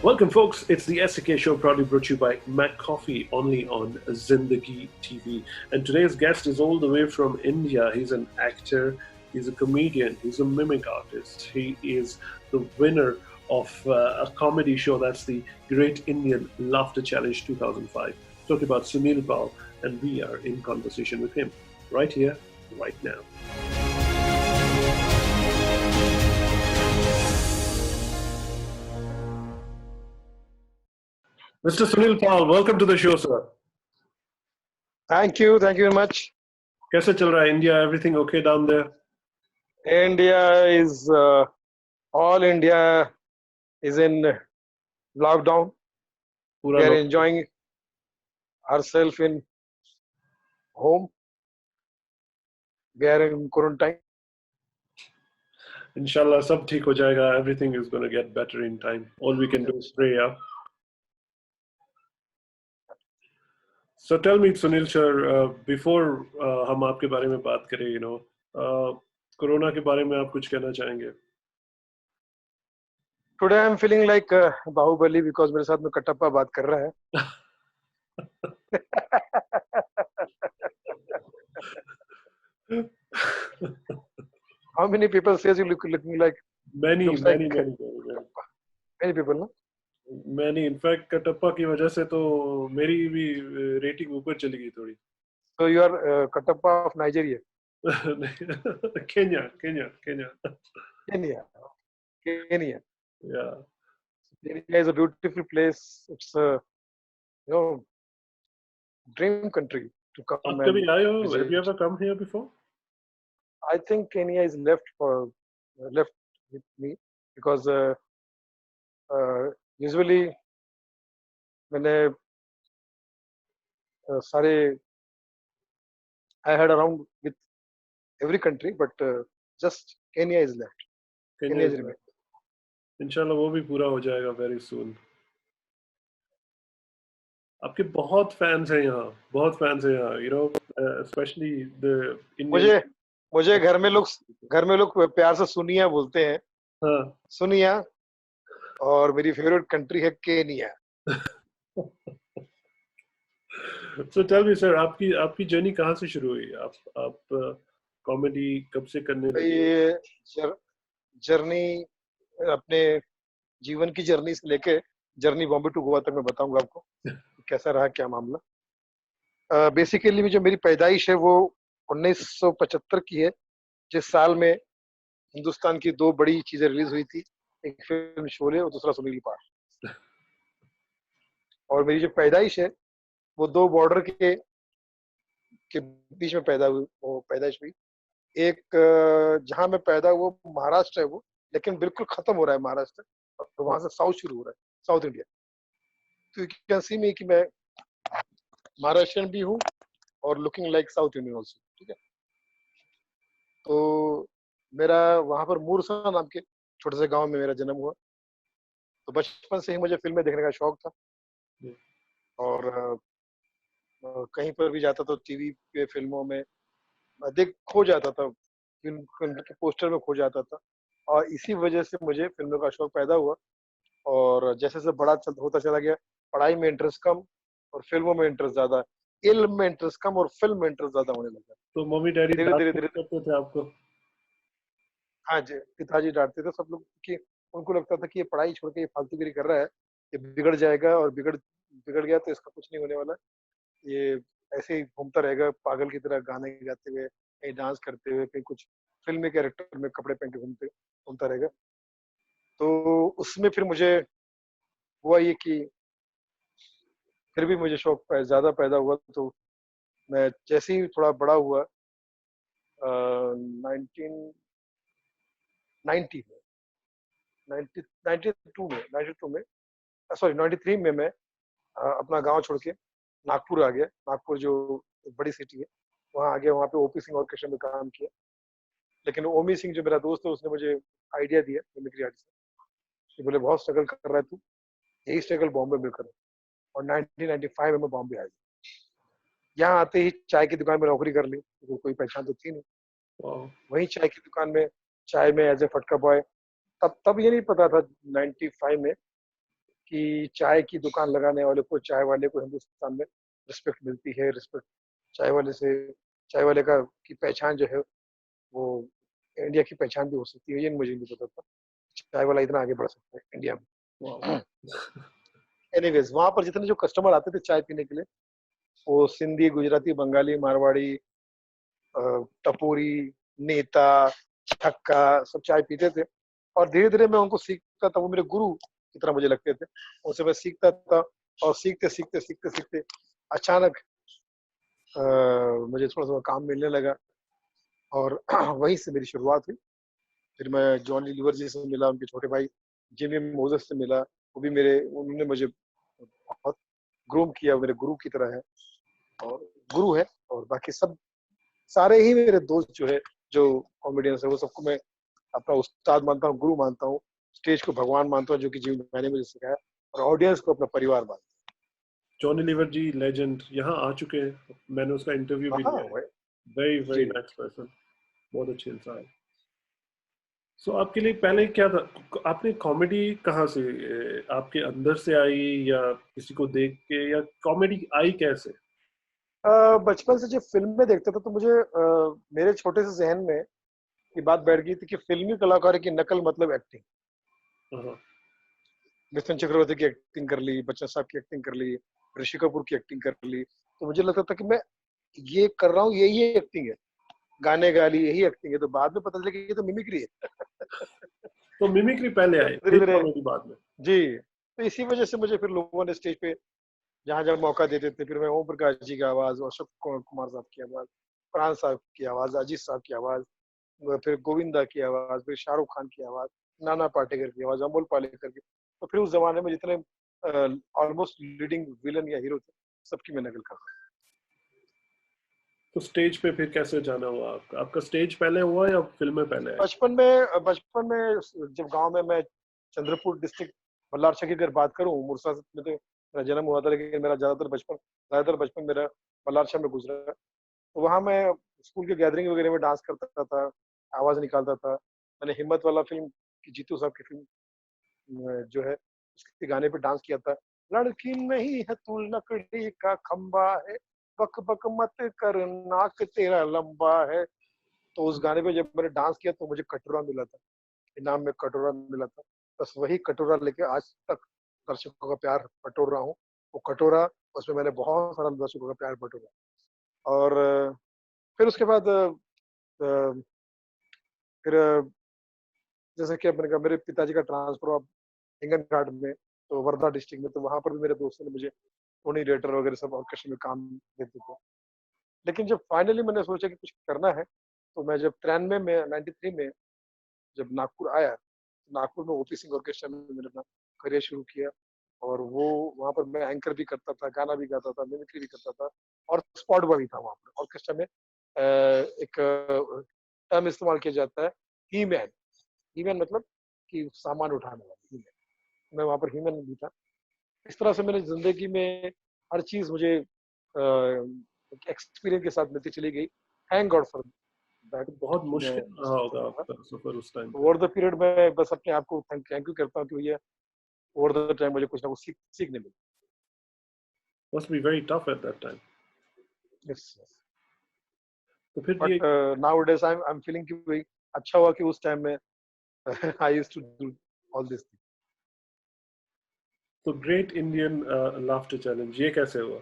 Welcome, folks. It's the SK Show, proudly brought to you by Mac Coffee, only on Zindagi TV. And today's guest is all the way from India. He's an actor, he's a comedian, he's a mimic artist. He is the winner of a comedy show that's the Great Indian Laughter Challenge 2005. Talking about Sunil Pal, and we are in conversation with him right here, right now. Mr. Sunil Pal, welcome to the show, sir. Thank you very much. कैसे चल रहा है India? Everything okay down there? India is all India is in lockdown. पूरा We are लोग enjoying ourselves in home. We are in quarantine. इंशाल्लाह सब ठीक हो जाएगा. Everything is going to get better in time. All we can do is pray, yeah. So tell me, Sunil sir, before हम आपके बारे में बात करें, कोरोना के बारे में आप कुछ कहना चाहेंगे? Today I am feeling like Bahubali because मेरे साथ में कटप्पा बात कर रहा है. How many people says you looking like Many looks like many people, no? Many. In fact, Kattappa की वजह से तो मेरी भी रेटिंग ऊपर चली गई थोड़ी. So you are Katappa of Nigeria. Kenya. Kenya. Yeah. Kenya is a beautiful place. It's a dream country to come. आप and कभी आए हो? visit. Have you ever come here before? I think Kenya is left with me because usually मैंने सारे I had around with every country, but just Kenya is left. Kenya is remained. इंशाल्लाह वो भी पूरा हो जाएगा very soon. आपके बहुत फैंस हैं यहाँ, बहुत फैंस हैं यहाँ. Especially the Indian. मुझे घर में लोग प्यार से सुनिया बोलते हैं. हाँ. सुनिया. और मेरी फेवरेट कंट्री है Kenya. So tell me sir, आपकी जर्नी कहाँ से शुरू हुई? आप कॉमेडी कब से करने लगे? ये जर्नी अपने जीवन की जर्नी से लेके जर्नी बॉम्बे टू गोवा तक मैं बताऊंगा आपको कैसा रहा क्या मामला. बेसिकली जो मेरी पैदाइश है वो 1975 की है, जिस साल में हिंदुस्तान की दो बड़ी चीजें रिलीज हुई थी. एक फिल्म शोले और दूसरा सुनील पाल. और मेरी जो पैदाइश है वो दो बॉर्डर के बीच में पैदाइश हुई. एक जहां मैं पैदा हुआ महाराष्ट्र है वो, लेकिन बिल्कुल खत्म हो रहा है महाराष्ट्र और वहां से साउथ शुरू हो रहा है, साउथ इंडिया. तो यू कैन सी मी कि मैं महाराष्ट्रियन भी हूँ और looking like south Indian also. ठीक है. तो मेरा वहां पर मूरसा नाम के छोटे से गांव में मेरा जन्म हुआ. तो बचपन से ही मुझे फिल्में देखने का शौक था और कहीं पर भी जाता तो टीवी पे फिल्मों में खो जाता था, उनके पोस्टर में खो जाता था. और इसी वजह से मुझे फिल्मों का शौक पैदा हुआ और जैसे जैसे बड़ा होता चला गया, पढ़ाई में इंटरेस्ट कम और फिल्मों में इंटरेस्ट ज्यादा, इल्म में इंटरेस्ट कम और फिल्म में इंटरेस्ट ज्यादा होने लगा. तो मम्मी डैडी धीरे करते थे आपको? हाँ जी, पिताजी डांटते थे सब लोग कि उनको लगता था कि ये पढ़ाई छोड़ के ये फालतूगिरी कर रहा है, ये बिगड़ जाएगा और बिगड़ गया तो इसका कुछ नहीं होने वाला. ये ऐसे ही घूमता रहेगा पागल की तरह, गाने गाते हुए, कहीं डांस करते हुए, कहीं कुछ फिल्मी कैरेक्टर में कपड़े पहन के घूमता रहेगा. तो उसमें फिर मुझे हुआ ये कि फिर भी मुझे शौक ज्यादा पैदा हुआ. तो मैं जैसे ही थोड़ा बड़ा हुआ 93 में मैं अपना गांव छोड़ के नागपुर आ गया. नागपुर जो एक बड़ी सिटी है वहाँ आ गया. वहाँ पे ओपी सिंह ऑर्केस्ट्रा में काम किया. लेकिन ओमी सिंह जो मेरा दोस्त है उसने मुझे आइडिया दिया मिमिक्री आर्टिस्ट कि बोले बहुत स्ट्रगल कर रहा है तू, यही स्ट्रगल बॉम्बे में करो. और 1995 में मैं बॉम्बे आ गया. यहाँ आते ही चाय की दुकान में नौकरी कर ली, तो कोई पहचान तो थी नहीं. वहीं चाय की दुकान में चाय में एज ए फटका बॉय. तब ये नहीं पता था 95 में कि चाय की दुकान लगाने वाले को, चाय वाले को हिंदुस्तान में रिस्पेक्ट मिलती है। रिस्पेक्ट चाय वाले से, चाय वाले का की पहचान जो है वो इंडिया की पहचान भी हो सकती है, ये मुझे नहीं पता था। चाय वाला इतना आगे बढ़ सकता है इंडिया वाह। में। एनीवेज वहां पर जितने जो कस्टमर आते थे चाय पीने के लिए, वो सिंधी, गुजराती, बंगाली, मारवाड़ी, टपोरी, नेता, छक्का सब चाय पीते थे। और धीरे धीरे मैं उनको सीखता था, वो मेरे गुरु की तरह मुझे लगते थे। उनसे मैं सीखता था, और सीखते सीखते सीखते सीखते अचानक मुझे थोड़ा सा काम मिलने लगा, और वहीं से मेरी शुरुआत हुई। फिर मैं जॉनी लीवर जी से मिला, उनके छोटे भाई जिमी मोजेस से मिला। वो भी मेरे, उन्होंने मुझे बहुत ग्रूम किया, मेरे गुरु की तरह है, और गुरु है। और बाकी सब सारे ही मेरे दोस्त जो है, जो कॉमेडियंस है, वो सबको मैं अपना उस्ताद मानता हूँ, गुरु मानता हूँ। स्टेज को भगवान मानता हूँ, जो कि जीवन मैंने मुझे सिखाया, और ऑडियंस को अपना परिवार मानता जॉनी लीवर जी लेजेंड यहाँ आ चुके हैं, मैंने उसका इंटरव्यू हूँ। भी हाँ लिया है। वही। वेरी वेरी जी। नाइस पर्सन, बहुत अच्छे इंसान। सो आपके लिए पहले क्या था, आपने कॉमेडी कहाँ से, आपके अंदर से आई या किसी को देख के, या कॉमेडी आई कैसे? बचपन से जब फिल्में देखता था तो मुझे मेरे छोटे से जहन में ये बात बैठ गई थी कि फिल्मी कलाकार की नकल मतलब एक्टिंग। हाँ। मिथुन चक्रवर्ती की एक्टिंग कर ली, बच्चन साहब की एक्टिंग कर ली, ऋषि कपूर की एक्टिंग कर ली, तो मुझे लगता था कि मैं ये कर रहा हूँ, यही एक्टिंग है, गाने गा ली यही एक्टिंग है। तो बाद में पता चला कि ये तो मिमिक्री है। तो मिमिक्री पहले तो आई, धीरे फिर धीरे, कॉमेडी बाद में। जी, तो इसी वजह से मुझे फिर लोगों ने स्टेज पे जहाँ जहाँ मौका देते थे, फिर मैं ओम प्रकाश जी की आवाज, अशोक कुमार साहब की आवाज, फरहान साहब की आवाज, अजीत साहब की आवाज, फिर गोविंदा की आवाज, फिर शाहरुख खान की आवाज, नाना पाटेकर की आवाज, अमोल पालेकर की। तो फिर उस जमाने में जितने ऑलमोस्ट लीडिंग विलन या हीरो थे, सबकी मैं नकल कर रहा तो स्टेज पे फिर कैसे जाना हुआ आपका, आपका स्टेज पहले हुआ या फिल्में पहले हूँ। आई? बचपन में जब गांव में मैं, चंद्रपुर डिस्ट्रिक्ट, बल्लारछा की अगर बात करूँ, मुरसा में तो मेरा जन्म हुआ था, लेकिन मेरा ज्यादातर बचपन मेरा बल्लारछा में गुजरा। तो वहाँ मैं स्कूल के गैदरिंग वगैरह में डांस करता था, आवाज निकालता था। मैंने हिम्मत वाला फिल्म की, जीतू साहब की फिल्म जो है, उसके गाने पे डांस किया था। लड़की नहीं है तू लकड़ी का खंबा है, बक बक मत कर नाक तेरा लंबा है। तो उस गाने पे जब मैंने डांस किया तो मुझे कटोरा मिला था, इनाम में कटोरा मिला था। बस वही कटोरा लेके आज तक दर्शकों का प्यार बटोर रहा हूँ। वो कटोरा, उसमें मैंने बहुत सारा दर्शकों का प्यार बटोरा। और फिर उसके बाद फिर जैसे कि मैंने कहा, मेरे पिताजी का ट्रांसफर हुआ हिंगन घाट में, तो वर्धा डिस्ट्रिक्ट में, तो वहां पर भी मेरे दोस्तों ने मुझे टोनी रेटर वगैरह सब ऑर्केस्ट्रा में काम देते थे। लेकिन जब फाइनली मैंने सोचा कि कुछ करना है, तो मैं जब 93 में 93 में जब नागपुर आया, तो नागपुर में ओपी सिंह ऑर्केस्ट्रा में मैंने अपना करियर शुरू किया। और वो वहाँ पर मैं एंकर भी करता था, गाना भी गाता था, मिमिक्री भी करता था, और स्पॉट बॉय भी था वहाँ पर ऑर्केस्ट्रा में। एक टर्म इस्तेमाल किया जाता है, ही मैन। ही मैन मतलब कि सामान उठाने वाला ही मैन। मैं वहाँ पर ही मैन भी था। इस तरह से मेरी जिंदगी में हर चीज मुझे एक्सपीरियंस के साथ मिलती चली गई। थैंक गॉड फॉर दैट तो बहुत कि मैं मुश्किल रहा होगा था। आपका सफर उस टाइम पे। ओवर द पीरियड में बस अपने आप को थैंक यू करता हूँ कि भैया ओवर द टाइम मुझे कुछ ना कुछ सीखने मिली। Must be very tough at that time. Yes. तो फिर ये, but nowadays I am feeling कि भाई अच्छा हुआ कि उस टाइम में I used to do all this. तो ग्रेट इंडियन लाफ्टर चैलेंज ये कैसे हुआ?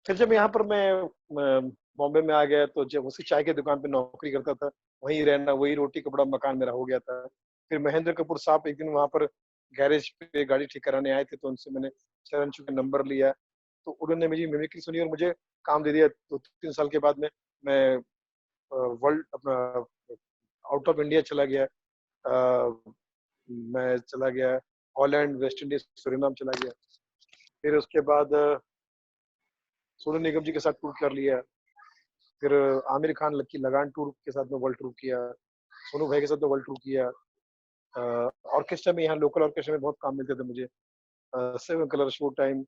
फिर जब यहाँ पर मैं बॉम्बे में आ गया, तो जब उसी चाय की दुकान पे नौकरी करता था, वहीं रहना, वही रोटी कपड़ा मकान मेरा हो गया था। फिर महेंद्र कपूर साहब एक दिन वहाँ पर गैरेज पे गाड़ी ठीक कराने आए थे, तो उनसे मैंने चरण का नंबर लिया। तो उन्होंने मेरी मिमिक्री सुनी और मुझे काम दे दिया। तो 3 साल के बाद में मैं वर्ल्ड अपना आउट ऑफ इंडिया चला गया। मैं चला गया हॉलैंड, वेस्ट इंडीज, सूरीनाम चला गया। फिर उसके बाद सोनू निगम जी के साथ टूर कर लिया। फिर आमिर खान की लगान टूर के साथ में वर्ल्ड टूर किया। सोनू भाई के साथ में वर्ल्ड टूर किया। ऑर्केस्ट्रा में, यहाँ लोकल ऑर्केस्ट्रा में बहुत काम मिलते थे मुझे। Seven colour, show time,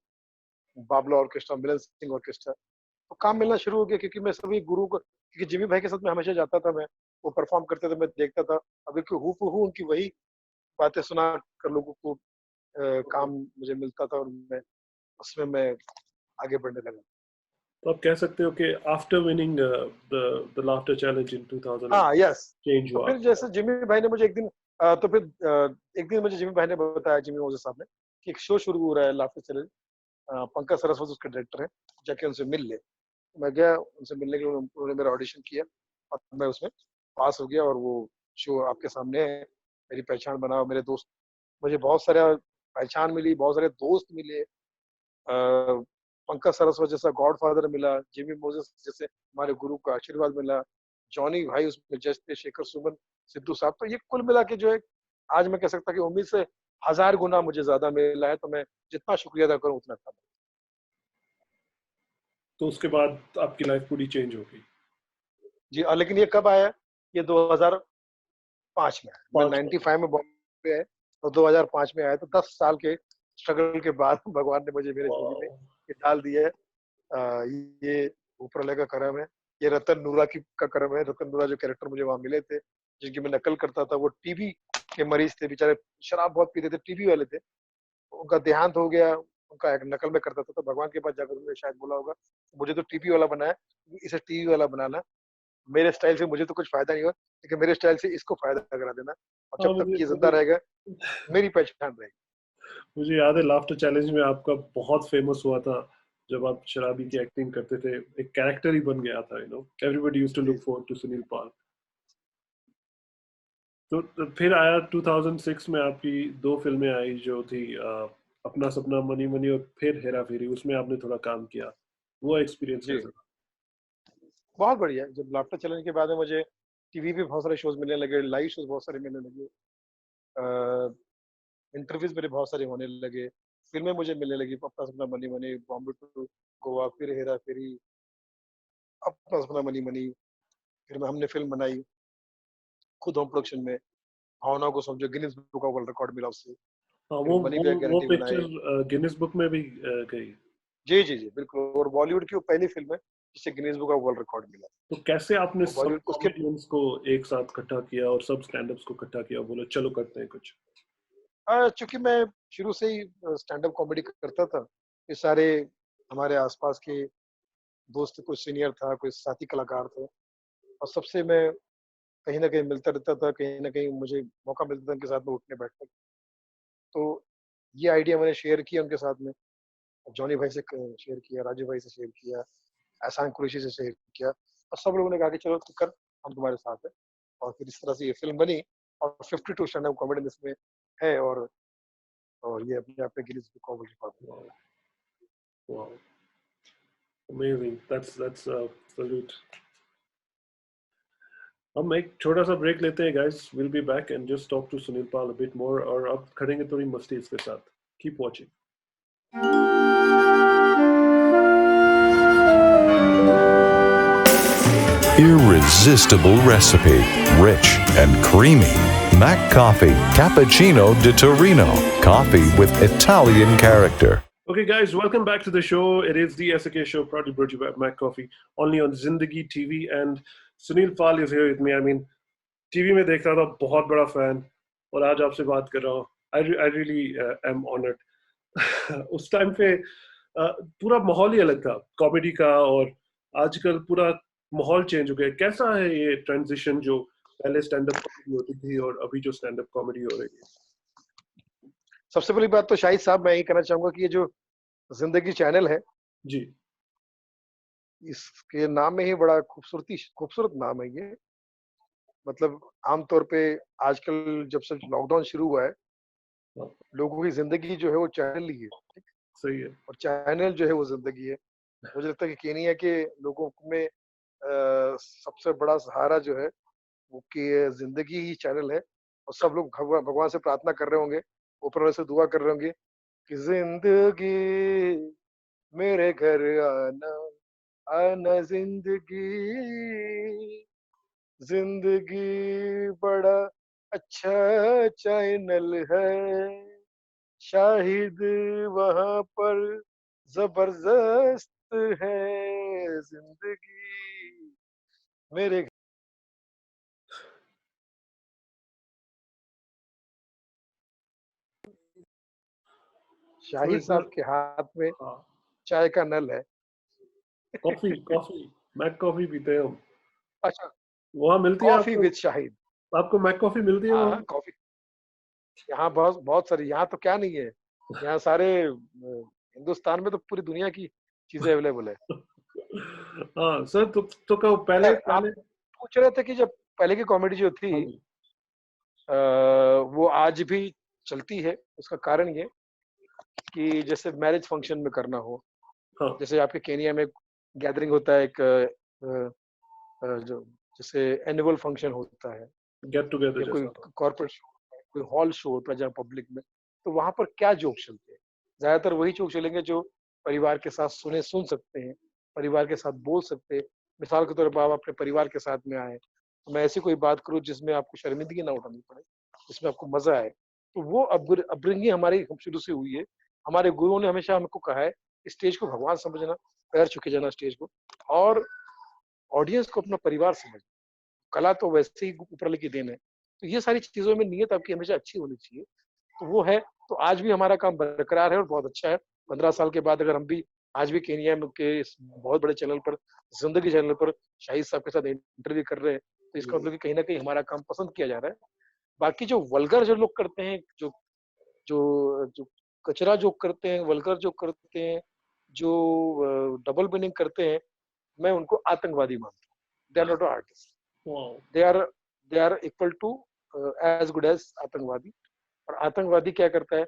Babla orchestra, Milan Singh orchestra. तो काम मिलना शुरू हो गया, क्योंकि मैं सभी गुरु को, क्योंकि जिमी भाई के साथ में हमेशा जाता था मैं, वो परफॉर्म करते थे, मैं देखता था। अभी हूँ उनकी वही बातें सुना कर लोगों को काम मुझे मिलता था और मैं उसमें मैं आगे बढ़ने लगा। तो आप कह सकते हो कि after winning the the laughter challenge in 2000 हाँ, यस। चेंज तो हुआ फिर आपका। जैसे जिम्मी भाई ने मुझे एक दिन एक दिन मुझे जिम्मी भाई ने बताया, जिम्मी ओज़ा साहब ने, कि एक शो शुरू हो रहा है लाफ्टर चैलेंज, पंकज सरस्वती उसके डायरेक्टर हैं, जाके उनसे मिल ले। मैं गया, उनसे मिलने के लिए उन्होंने मेरा ऑडिशन किया और मैं उसमें पास हो गया और वो शो आपके सामने है। मेरी पहचान बना, मेरे दोस्त, मुझे बहुत सारा पहचान मिली, बहुत सारे दोस्त मिले। पंकज सरस्वत जैसा गॉडफादर मिला, जिमी मोजेस जैसे हमारे गुरु का आशीर्वाद मिला, जॉनी भाई उसमें जज थे, शेखर सुमन, सिद्धू साहब। तो ये कुल मिला के जो है, आज मैं कह सकता कि उम्मीद से 1000 गुना मुझे ज़्यादा मिला है, तो मैं जितना शुक्रिया अदा करूँ उतना कम है। तो उसके बाद आपकी लाइफ पूरी चेंज हो गई। जी, लेकिन ये कब आया? ये 2005 में आया। मैं 5 में। 95 में बॉम्बे आया और 2005 में आया, तो 10 साल के स्ट्रगल के बाद भगवान ने मुझे मेरे झोली में वाओ! ये डाल दिया है। ये ऊपर वाले का करम है। ये रतन नूरा की का करम है। रतन नूरा जो कैरेक्टर मुझे वहाँ मिले थे, जिनकी मैं नकल करता था, वो टीबी के मरीज थे बेचारे, शराब बहुत पीते थे, टीबी वाले थे। उनका देहांत हो गया, उनका एक नकल मैं करता था, तो भगवान के पास जाकर उन्होंने शायद बोला होगा, मुझे तो टीबी वाला बनाया, इसे टीबी वाला बनाना। मेरे स्टाइल से मुझे तो कुछ फ़ायदा नहीं हुआ, लेकिन मेरे स्टाइल से इसको फ़ायदा करा देना और हाँ, जब तक मुझे ये ज़िंदा मुझे रहेगा, मेरी पहचान रहेगी। मुझे याद है लाफ्टर चैलेंज में आपका बहुत फेमस हुआ था जब आप शराबी की एक्टिंग करते थे। एक कैरेक्टर ही बन गया था, एवरीबॉडी यूज्ड टू जी, look forward to Sunil Pal. तो फिर आया 2006 में आपकी दो फिल्में आई जो थी अपना सपना, मनी मनी, और फिर हेरा फेरी। उसमें आपने थोड़ा काम किया। वो एक्सपीरियंस जी। कैसा था? बहुत बढ़िया। जब लाफ्टर चैलेंज के बाद में मुझे टीवी पे बहुत सारे शोज़ मिलने लगे, लाइव शोज़ बहुत सारे मिलने लगे। अ, इंटरव्यूज़ मेरे बहुत सारे होने लगे, फ़िल्में मुझे मिलने लगी, अपना सपना money money, Bombay to Goa, फिर हेरा फेरी, अपना सपना मनी मनी, फिर में हमने फ़िल्म बनाई, खुद होम प्रोडक्शन में, भावना को समझो, Guinness book of world record मिला उससे, हाँ, फिर मनी बैक वो गारंटी बनाई। पिक्चर गिनीज बुक में भी गई। जी, जी, जी, बिल्कुल। और बॉलीवुड की वो पहली फ़िल्म है, जिसे Guinness book of world record मिला। तो कैसे आपने और सब बॉलीवुड उसके कॉमेडियंस को एक साथ इकट्ठा किया और सब स्टैंड अप्स को इकट्ठा किया, बोलो चलो करते हैं कुछ? चूँकि मैं शुरू से ही स्टैंड अप कॉमेडी करता था, ये सारे हमारे आस-पास के दोस्त, कोई सीनियर था, कोई साथी कलाकार थे और सबसे मैं कहीं न कहीं मिलता रहता था, कहीं न कहीं मुझे मौका मिलता था उनके साथ में उठने-बैठने का। तो ये आइडिया मैंने शेयर किया उनके साथ में, जॉनी भाई से क शेयर किया, राजू भाई से शेयर किया, एहसान कुरैशी से शेयर किया और सब लोगों ने कहा कि चलो तू कर, हम तुम्हारे साथ हैं। और फिर इस तरह से ये फ़िल्म बनी और 52 स्टैंड अप कॉमेडियन इसमें है और ये अपने आप में Guinness book of world record में। Wow! Wow! Amazing, that's salute. हम एक छोटा सा ब्रेक लेते हैं guys, will be back and just talk to Sunil Pal a bit more, और अब करेंगे थोड़ी मस्ती इसके साथ। Keep watching. Irresistible recipe, rich and creamy. Mac Coffee Cappuccino di Torino. Coffee with Italian character. Okay, guys, welcome back to the show. It is the SK show, proudly brought to you by Mac Coffee, only on Zindagi TV. And Sunil Pal is here with me. I mean, TV में देख रहा था, बहुत बड़ा fan, और आज आपसे बात कर रहा हूँ। I really am honoured. उस टाइम पे पूरा माहौल ही अलग था कॉमेडी का, और आजकल पूरा माहौल चेंज हो गया। कैसा है ये ट्रांजिशन जो पहले स्टैंड अप कॉमेडी होती थी और अभी जो स्टैंड अप कॉमेडी हो रही है? सबसे पहली बात तो शाहिद साहब मैं यही कहना चाहूँगा कि ये जो ज़िंदगी चैनल है, जी। इसके नाम में ही बड़ा खूबसूरत नाम है ये। मतलब आम तौर पे आजकल जब से लॉकडाउन शुरू हुआ है, हाँ, लोगों की ज़िंदगी जो है वो चैनल ही है, ठीक? सही है। और चैनल जो है वो ज़िंदगी है। मुझे लगता है कि केनिया के लोगों में सबसे बड़ा सहारा जो है वो कि ज़िंदगी ही चैनल है और सब लोग भगवान से प्रार्थना कर रहे होंगे, ऊपर वाले से दुआ कर रहे होंगे कि ज़िंदगी मेरे घर आना, आना ज़िंदगी, ज़िंदगी बड़ा अच्छा चैनल है, शाहिद वहाँ पर ज़बरदस्त है ज़िंदगी मेरे तो शाहिद इसमें साहब के हाथ में हाँ, चाय का नल है। कॉफी कॉफी मैक कॉफी पीते हैं हम। अच्छा, वहाँ मिलती है कॉफी आपको? विद शाहिद। आपको मैक कॉफी मिलती है हाँ वहाँ? हाँ, कॉफी यहाँ बहुत बहुत सारी, यहाँ तो क्या नहीं है, यहाँ सारे हिंदुस्तान में तो पूरी दुनिया की चीजें अवेलेबल है। हाँ सर, तो कहो पहले खैर, आप पहले। पूछ रहे थे कि जब पहले की कॉमेडी जो थी, हाँ जी। अ, वो आज भी चलती है। उसका कारण ये कि जैसे मैरिज फंक्शन में करना हो, हाँ, जैसे आपके केनिया में गैदरिंग होता है, एक जो जैसे एनुअल फंक्शन होता है, गेट टुगेदर या कोई जैसा। कॉर्पोरेट शो होता है, कोई हॉल शो होता है जहाँ पब्लिक में, तो वहां पर क्या जोक चलते हैं? ज्यादातर वही जोक चलेंगे जो परिवार के साथ सुन सकते हैं, परिवार के साथ बोल सकते हैं। मिसाल के तौर पर आप अपने परिवार के साथ में आए, तो मैं ऐसी कोई बात करूँ जिसमें आपको शर्मिंदगी ना उठानी पड़े, जिसमें आपको मजा आए। तो वो अपब्रिंगिंग हमारी शुरू से हुई है। हमारे गुरुओं ने हमेशा हमको कहा है, स्टेज को भगवान समझना, पैर छुके जाना स्टेज को, और ऑडियंस को अपना परिवार समझना। कला तो वैसे ही ऊपर वाले की देन है। तो ये सारी चीज़ों में नियत आपकी हमेशा अच्छी होनी चाहिए, तो वो है। तो आज भी हमारा काम बरकरार है और बहुत अच्छा है। 15 साल के बाद अगर हम भी आज भी केनिया में के इस बहुत बड़े चैनल पर, ज़िंदगी चैनल पर शाहिद साहब के साथ इंटरव्यू कर रहे हैं, तो इसका मतलब कि कहीं न कहीं हमारा काम पसंद किया जा रहा है। बाकी जो वल्गर जो लोग करते हैं, जो जो जो कचरा जोक करते हैं, वल्गर जोक करते हैं, जो डबल मीनिंग करते हैं, मैं उनको आतंकवादी मानता हूँ। They are not artist. Wow. They are they are equal to as good as आतंकवादी। और आतंकवादी क्या करता है?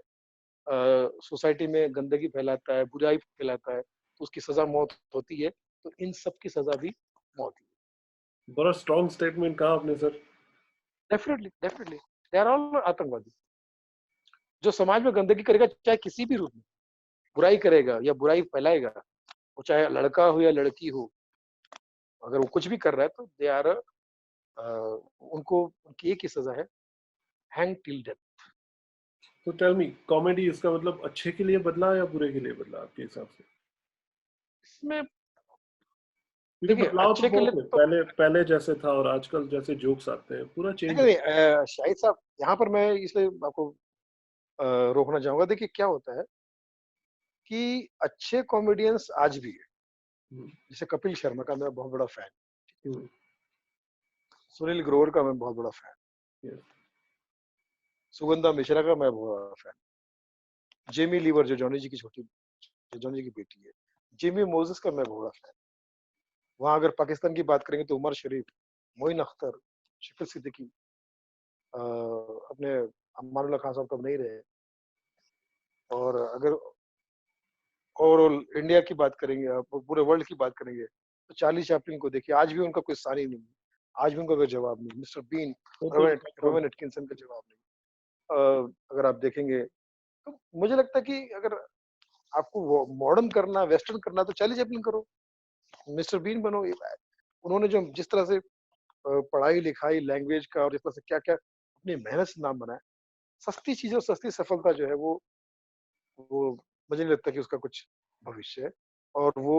सोसाइटी में गंदगी फैलाता है, बुराई फैलाता है, तो उसकी सजा मौत होती है। तो इन सब की सजा भी मौत ही बड़ा स्ट्रॉन्ग स्टेटमेंट कहा आपने सर। है। Definitely definitely they are all आतंकवादी। जो समाज में गंदगी करेगा, चाहे किसी भी रूप में बुराई करेगा या बुराई फैलाएगा, वो चाहे लड़का हो या लड़की हो, अगर वो कुछ भी कर रहा है तो दे आर, उनको उनकी एक ही सजा है, हैंग टिल डेथ। तो टेल मी, कॉमेडी इसका मतलब अच्छे के लिए बदला या बुरे के लिए बदला आपके हिसाब से? इसमें क्योंकि देखिए, बदलाव तो अच्छे के लिए बहुत है, तो पहले पहले जैसे था और आजकल जैसे जोक्स आते हैं पूरा चेंज देखिए है। नहीं, शाहिद साहब, यहाँ पर मैं इसलिए आपको रोकना चाहूंगा। देखिए क्या होता है कि अच्छे कॉमेडियंस आज भी है। हम्म, जैसे कपिल शर्मा का मैं बहुत बड़ा फैन, हम्म, सुनील ग्रोवर का मैं बहुत बड़ा फैन, yes, सुगंधा मिश्रा का मैं बहुत बड़ा फैन, जेमी लीवर जो जॉनी जी की छोटी, जो जॉनी जी की बेटी है, जेमी मोजेस का मैं बहुत बड़ा फैन। वहां अगर पाकिस्तान की बात करेंगे तो उमर शरीफ, मोइन अख्तर, शकील सिद्दीकी, अपने अमानुल्लाह खान साहब तो अब नहीं रहे। और अगर ओवरऑल इंडिया की बात करेंगे, आप पूरे वर्ल्ड की बात करेंगे, तो चार्ली चैपलिन को देखिए, आज भी उनका कोई सानी नहीं है, आज भी उनका कोई जवाब नहीं। मिस्टर बीन, वो तो रोवन रोवन एटकिंसन का जवाब नहीं। अगर आप देखेंगे, तो मुझे लगता है कि अगर आपको मॉडर्न करना, वेस्टर्न करना, तो चार्ली चैपलिन करो, मिस्टर बीन बनो। उन्होंने जो जिस तरह से पढ़ाई लिखाई, लैंग्वेज का, और जिस तरह से क्या क्या अपनी मेहनत से नाम बनाया, सस्ती चीजें और सस्ती सफलता जो है वो मुझे नहीं लगता कि उसका कुछ भविष्य है। और वो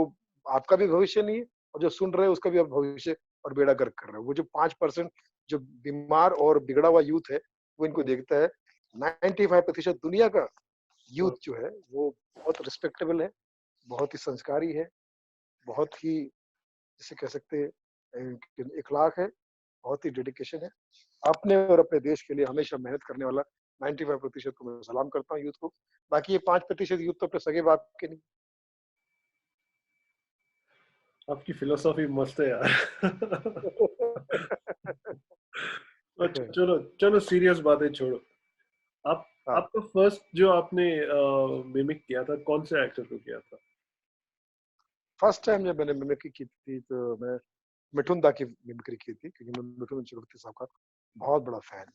आपका भी भविष्य नहीं है, और जो सुन रहे हैं उसका भी आप भविष्य और बेड़ा गर्क कर रहे हो। वो जो 5% जो बीमार और बिगड़ा हुआ यूथ है, वो इनको देखता है। 95% दुनिया का यूथ जो है वो बहुत रिस्पेक्टेबल है, बहुत ही संस्कारी है, बहुत ही, जिसे कह सकते हैं, इखलाक है, बहुत ही डेडिकेशन है। अपने और अपने देश के लिए हमेशा मेहनत करने वाला 95% को मैं सलाम करता हूँ यूथ को। बाकी ये 5% यूथ तो अपने सगे बाप के नहीं। आपकी फिलोसॉफी मस्त है यार। अच्छा चलो चलो, सीरियस बातें छोड़ो। आप हाँ, आपका फर्स्ट जो आपने मिमिक किया था, कौन से एक्टर को किया था? फर्स्ट टाइम जब मैंने मिमिक्री की थी तो मैं मिठुन दा की मिमिक्री की थी, क्योंकि मैं मिठुन चक्रवर्ती साहब का बहुत बड़ा फैन।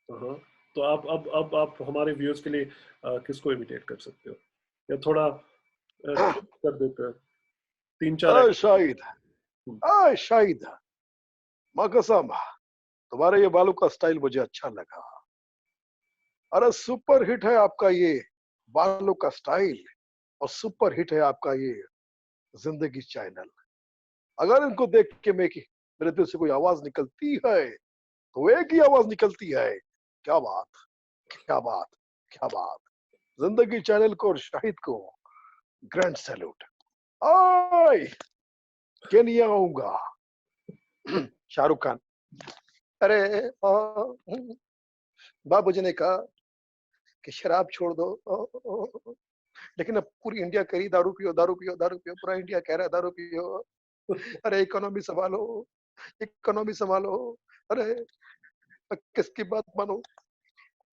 हाँ, तो आप अब आप हमारे व्यूअर्स के लिए किसको इमिटेट कर सकते हो, या थोड़ा चुप कर देते हैं? तीन चार अरे एक्टर। शाहिद, अरे शाहिद, माँ कसम, तुम्हारे ये बालों का स्टाइल मुझे अच्छा लगा। अरे सुपर हिट है आपका ये बालों का स्टाइल, और सुपर हिट है आपका ये जिंदगी चैनल। अगर इनको देख के मेरे दिल से कोई आवाज निकलती है, तो एक ही आवाज निकलती है, क्या बात, क्या बात, क्या बात। जिंदगी चैनल को और शाहिद को ग्रैंड सैल्यूट। ओए केनिया आऊंगा। शाहरुख खान, अरे बाबूजी ने कहा कि शराब छोड़ दो, लेकिन अब पूरी इंडिया कह रही दारू पियो दारू पियो दारू पियो, पूरा इंडिया कह रहा है दारू पियो। अरे इकोनॉमी संभालो, इकोनॉमी संभालो। अरे मैं किसकी बात मानो?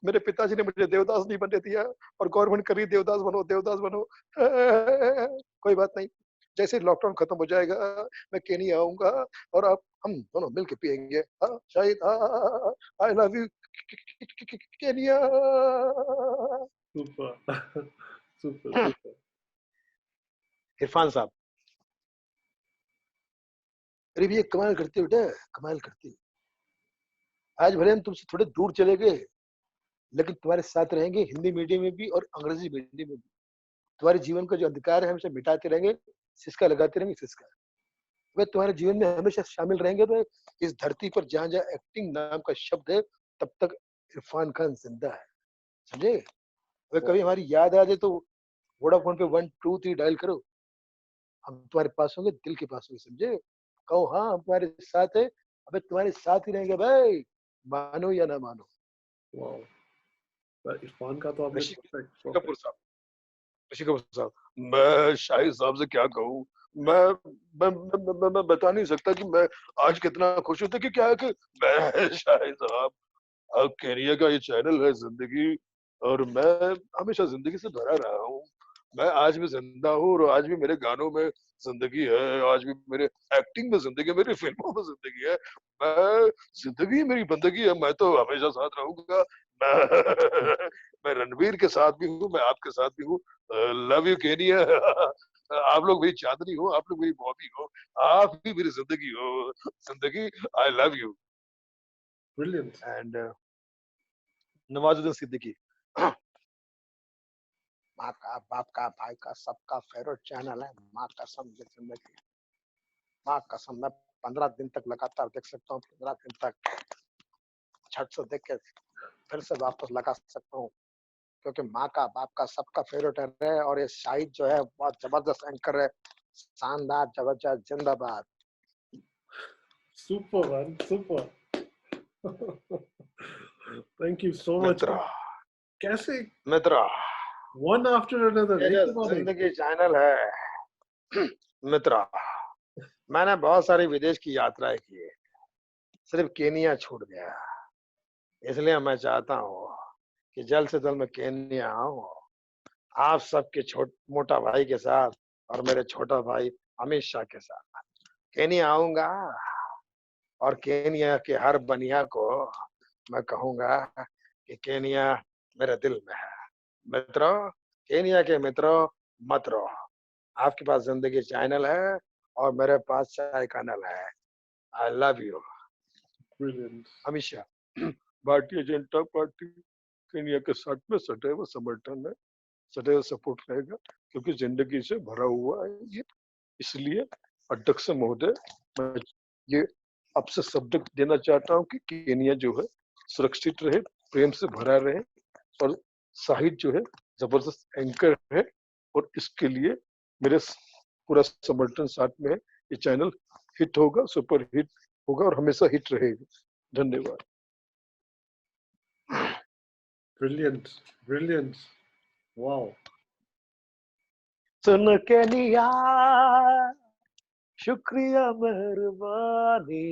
मेरे पिताजी ने मुझे देवदास नहीं बनने दिया और गवर्नमेंट कर रही देवदास बनो देवदास बनो। कोई बात नहीं, जैसे लॉकडाउन खत्म हो जाएगा मैं केनिया आऊंगा और आप हम दोनों मिलके पिएंगे। हाँ शायद, I love you Kenya. Super super super. Irfan साहब, अरे भैया कमाल करते हो बेटा, कमाल करते हो। आज भले हम तुमसे थोड़े दूर चले गए, लेकिन तुम्हारे साथ रहेंगे हिंदी मीडियम में भी और अंग्रेजी मीडियम में भी। तुम्हारे जीवन का जो अंधकार है हमेशा मिटाते रहेंगे, सिसका लगाते रहेंगे, सिसका। वे तुम्हारे जीवन में हमेशा शामिल रहेंगे। तो इस धरती पर जहां जहां एक्टिंग नाम का शब्द है, तब तक इरफान खान जिंदा है, समझे? अगर कभी हमारी याद आ जाए तो वोडाफोन पे 123 डायल करो, हम तुम्हारे पास होंगे, दिल के पास होंगे, समझे? कहो हाँ हम तुम्हारे साथ है, अबे तुम्हारे साथ ही रहेंगे भाई, मानो या ना मानो। वाह, इरफान का तो आपने ऋषि परफेक्ट कपूर साहब, ऋषि कपूर साहब, मैं शाहिद साहब से क्या कहूँ? मैं बता नहीं सकता कि मैं आज कितना खुश हूँ। कि क्या है कि मैं शाहिद साहब, अब केनिया का ये चैनल है जिंदगी, और मैं हमेशा जिंदगी से भरा रहा हूँ। मैं आज भी जिंदा हूँ और आज भी मेरे गानों में जिंदगी है, आज भी मेरे एक्टिंग में जिंदगी है, मेरी फिल्मों में जिंदगी है। मैं जिंदगी मेरी बंदगी है, मैं तो हमेशा साथ रहूंगा। मैं मैं रणवीर के साथ भी हूँ, मैं आपके साथ भी हूँ। Love you Kenya. आप लोग मेरी चांदनी हो, आप लोग मेरी बॉबी हो, आप भी मेरी जिंदगी हो। जिंदगी, I love you. Brilliant. And Nawazuddin Siddiqui, माँ का बाप का भाई का सबका फेवरेट चैनल है, माँ कसम जिंदगी। माँ कसम मैं 15 दिन तक लगातार देख सकता हूँ, 15 दिन तक झट से देख के फिर से वापस लगा सकता हूँ, क्योंकि माँ का बाप का सबका फेवरेट है। और ये शाहिद जो है बहुत जबरदस्त एंकर है, शानदार जबरदस्त, जिंदाबाद। Super man, super. Thank you so much. मित्रा, कैसे मित्रा, वन आफ्टर अनदर, ये एक जो के बाद एक। जिंदगी चैनल है मित्रा, मैंने बहुत सारी विदेश की यात्राएं की है, सिर्फ केनिया छूट गया। इसलिए मैं चाहता हूँ कि जल्द से जल्द मैं केनिया आऊँ, आप सबके मोटा भाई के साथ और मेरे छोटा भाई अमित शाह के साथ केनिया आऊंगा, और केनिया के हर बनिया को मैं कहूंगा कि केनिया मेरे दिल में है। मित्रों, केनिया के मित्रों, मत रहो। आपके पास जिंदगी चैनल है और मेरे पास चाय कैनल है। I love you. Brilliant. Amit Shah, Bharatiya Janata party Kenya के साथ में सदैव समर्थन है, सदैव सपोर्ट रहेगा, क्योंकि जिंदगी से भरा हुआ है ये। इसलिए अध्यक्ष महोदय, मैं ये आपसे शब्द देना चाहता हूँ कि केनिया जो है सुरक्षित रहे, प्रेम से भरा रहे, और शाहिद जो है जबरदस्त एंकर है, और इसके लिए मेरे पूरा समर्थन साथ में है। ये चैनल हिट होगा, सुपर हिट होगा और हमेशा हिट रहेगा। धन्यवाद। Brilliant, brilliant. वाओ। सुन केनिया, शुक्रिया मेहरबानी,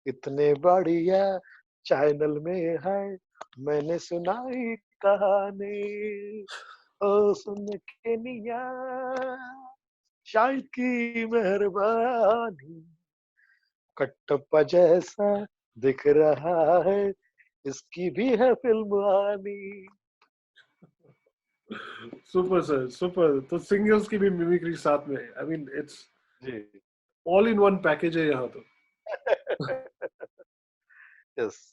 इतने बढ़िया चैनल में है मैंने सुनाई कहानी। ओ सुन केनिया, शायद की मेहरबानी, कटप्पा जैसा दिख रहा है, इसकी भी है फिल्म आनी। Super sir, super. तो सिंगर्स की भी मिमिक्री साथ में, आई मीन इट्स जी। ऑल इन वन पैकेज है यहाँ तो। यस।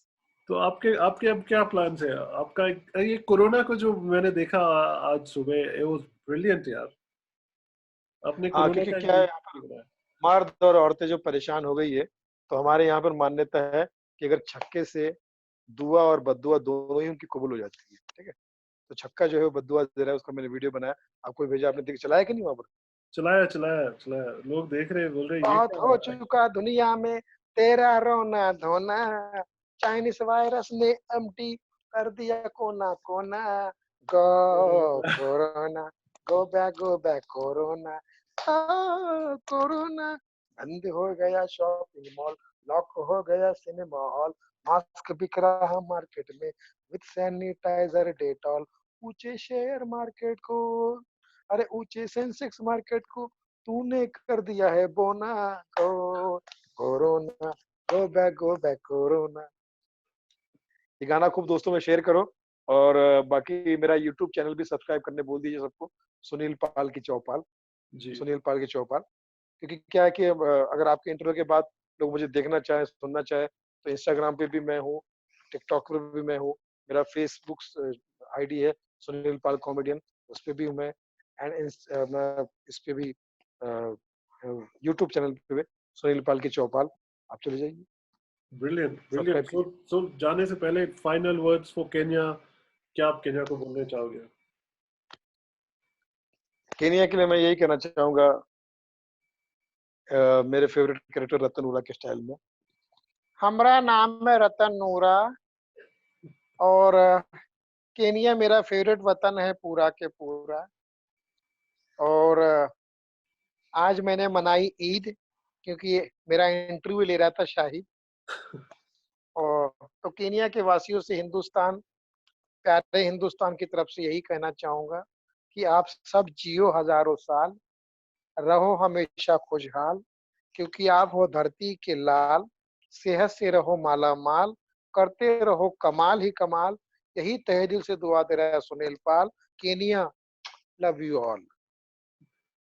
तो आपके आपके अब क्या प्लान्स है आपका? ये कोरोना को जो मैंने देखा आज सुबह, इट वाज ब्रिलियंट यार। आपने हाँ, कोरोना क्योंकि का क्या है, यहाँ पर मर्द और औरतें जो परेशान हो गई है, तो हमारे यहाँ पर मान्यता है कि अगर छक्के से दुआ और बद्दुआ दोनों ही उनकी कबूल हो जाती है, ठीक है? तो छक्का जो है वो बद्दुआ दे रहा है, उसका मैंने वीडियो बनाया, आपको भेजा, आपने देख चलाया कि नहीं वहां पर? चलाया चलाया चलाया, लोग देख रहे हैं, बोल रहे हैं ये बहुत क्या हो बात है। चुका दुनिया में तेरा रोना धोना, चाइनीस वायरस ने एम्प्टी कर दिया कोना कोना, गो corona, go back corona, corona. बंद हो गया शॉपिंग मॉल, लॉक हो गया सिनेमा हॉल, मास्क बिक रहा मार्केट में विद सैनिटाइजर डेटॉल, ऊंचे शेयर मार्केट को, अरे ऊंचे सेंसेक्स मार्केट को तूने कर दिया है बोना, को कोरोना, गो बैक कोरोना। ये गाना खूब दोस्तों में शेयर करो, और बाकी मेरा यूट्यूब चैनल भी सब्सक्राइब करने बोल दीजिए सबको, सुनील पाल की चौपाल, जी सुनील पाल की चौपाल। क्योंकि क्या है कि अगर आपके इंटरव्यू के बाद लोग मुझे देखना चाहे, सुनना चाहे, तो इंस्टाग्राम पे भी मैं हूँ, टिकटॉक पे भी मैं हूँ, मेरा फेसबुक आईडी है सुनील पाल कॉमेडियन, उस पे भी हूँ मैं, एंड मैं इस पे भी यूट्यूब चैनल पे भी सुनील पाल की चौपाल, आप चले जाइए, ब्रिलियंट ब्रिलियंट। सब्सक्राइब सो कीजिए। सो जाने से पहले फाइनल वर्ड्स फॉर केन्या, क्या आप केन्या को बोलना चाहोगे? केनिया के लिए मैं यही कहना चाहूंगा, मेरे फेवरेट कैरेक्टर रतन उरा के स्टाइल में, हमारा नाम है रतन नूरा, और केनिया मेरा फेवरेट वतन है पूरा के पूरा, और आज मैंने मनाई ईद, क्योंकि मेरा इंटरव्यू ले रहा था शाहिद, और तो केनिया के वासियों से, हिंदुस्तान, प्यारे हिंदुस्तान की तरफ से यही कहना चाहूंगा कि आप सब जियो हजारों साल, रहो हमेशा खुशहाल, क्योंकि आप हो धरती के लाल, सेहत से रहो माला माल, करते रहो कमाल ही कमाल, यही तहे दिल से दुआ दे रहा है Sunil Pal. Kenya, love you all.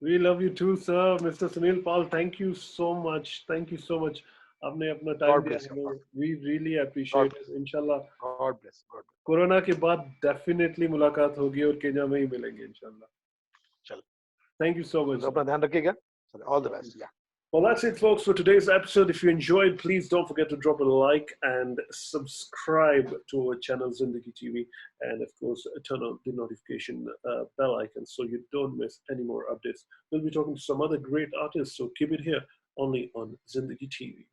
We love you too, sir. Mr. Sunil Pal, thank you so much. Thank you so much. आपने अपना टाइम गॉड दिया ब्लेस यू, हमें. We really God appreciate it. Bless, इंशाल्लाह गॉड ब्लेस, गॉड। कोरोना के बाद definitely मुलाकात होगी और केन्या में ही मिलेंगे इंशाल्लाह. चल, Thank you so much, तो sir. अपना ध्यान रखिएगा, all the best. Well, that's it, folks, for today's episode. If you enjoyed, please don't forget to drop a like and subscribe to our channel, Zindagi TV. And of course, turn on the notification bell icon so you don't miss any more updates. We'll be talking to some other great artists, so keep it here only on Zindagi TV.